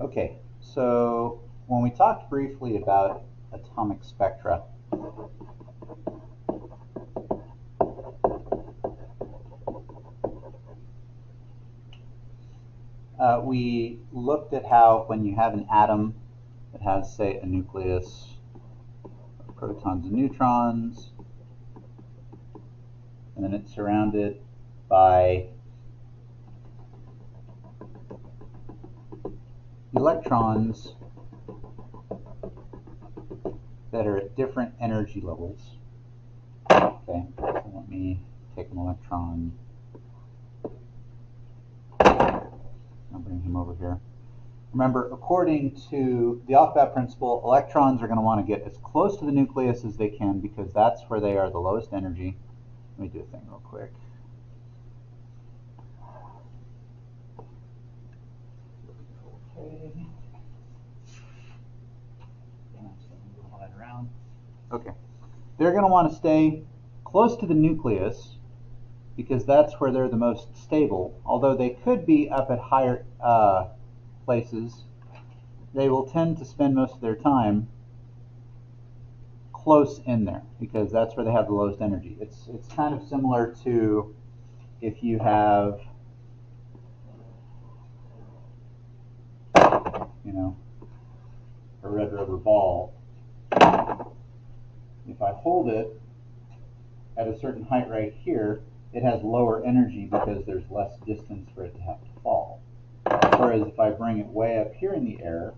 Okay, so when we talked briefly about atomic spectra, we looked at how when you have an atom that has, say, a nucleus, protons and neutrons, and then it's surrounded by electrons that are at different energy levels. Okay, so let me take an electron. I'll bring him over here. Remember, according to the alphabet principle, electrons are going to want to get as close to the nucleus as they can because that's where they are the lowest energy. Let me do a thing real quick. Okay. Okay. They're going to want to stay close to the nucleus because that's where they're the most stable. Although they could be up at higher places, they will tend to spend most of their time close in there because that's where they have the lowest energy. It's kind of similar to if you have, you know, a red rubber ball. If I hold it at a certain height right here, it has lower energy because there's less distance for it to have to fall. Whereas if I bring it way up here in the air,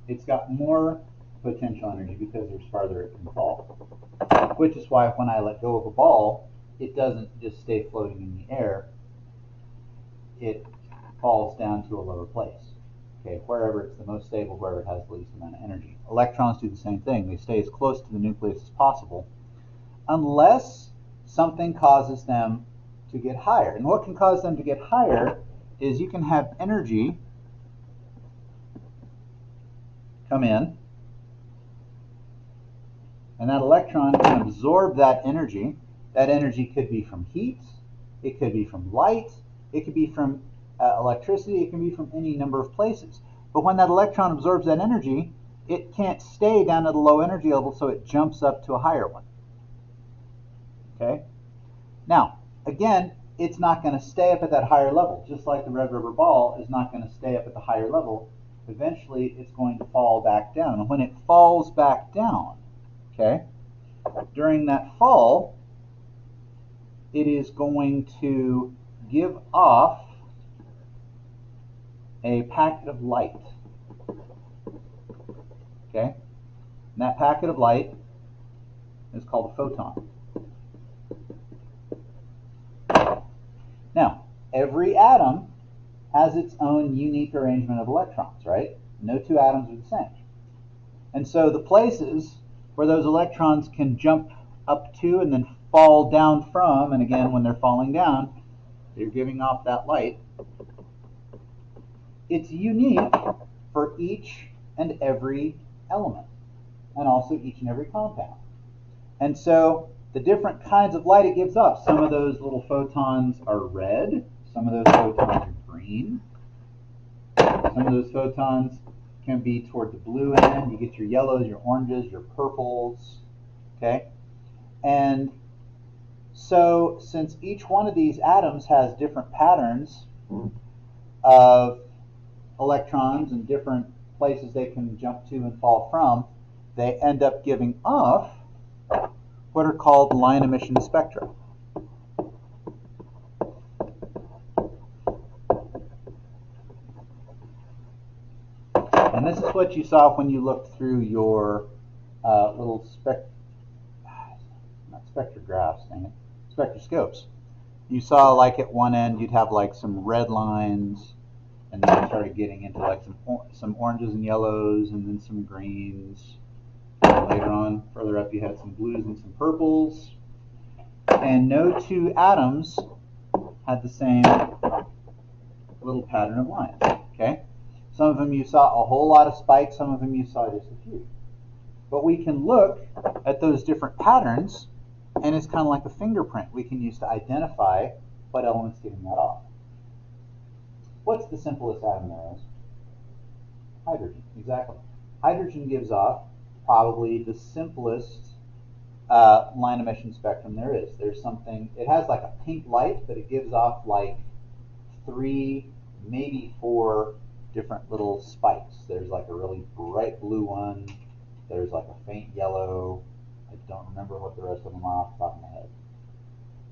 it's got more potential energy because there's farther it can fall. Which is why when I let go of a ball, it doesn't just stay floating in the air. It falls down to a lower place. Okay, wherever it's the most stable, wherever it has the least amount of energy. Electrons do the same thing. They stay as close to the nucleus as possible, unless something causes them to get higher. And what can cause them to get higher is you can have energy come in, and that electron can absorb that energy. That energy could be from heat, it could be from light, it could be from electricity, it can be from any number of places. But when that electron absorbs that energy, it can't stay down at a low energy level, so it jumps up to a higher one. Okay? Now, again, it's not going to stay up at that higher level, just like the red rubber ball is not going to stay up at the higher level. Eventually, it's going to fall back down. And when it falls back down, okay, during that fall, it is going to give off a packet of light. Okay? And that packet of light is called a photon. Now, every atom has its own unique arrangement of electrons, right? No two atoms are the same. And so the places where those electrons can jump up to and then fall down from, and again, when they're falling down, they're giving off that light. It's unique for each and every element, and also each and every compound. And so the different kinds of light it gives off, some of those little photons are red, some of those photons are green, some of those photons can be toward the blue end. You get your yellows, your oranges, your purples, okay? And so since each one of these atoms has different patterns of electrons and different places they can jump to and fall from, they end up giving off what are called line emission spectra. And this is what you saw when you looked through your little spectroscopes. You saw like at one end you'd have like some red lines, and then you started getting into like some oranges and yellows, and then some greens. And later on, further up, you had some blues and some purples. And no two atoms had the same little pattern of lines. Okay? Some of them you saw a whole lot of spikes, some of them you saw just a few. But we can look at those different patterns, and it's kind of like a fingerprint we can use to identify what element's giving that off. What's the simplest atom there is? Hydrogen, exactly. Hydrogen gives off probably the simplest line emission spectrum there is. There's something, it has like a pink light, but it gives off like 3, maybe 4 different little spikes. There's like a really bright blue one, there's like a faint yellow. I don't remember what the rest of them are off the top of my head.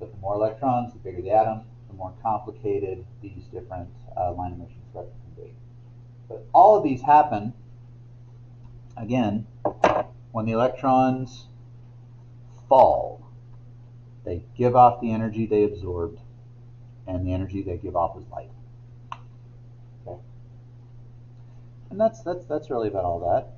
But the more electrons, the bigger the atom, the more complicated these different line emission spectra can be. But all of these happen, again, when the electrons fall. They give off the energy they absorbed, and the energy they give off is light. Okay? And that's really about all that.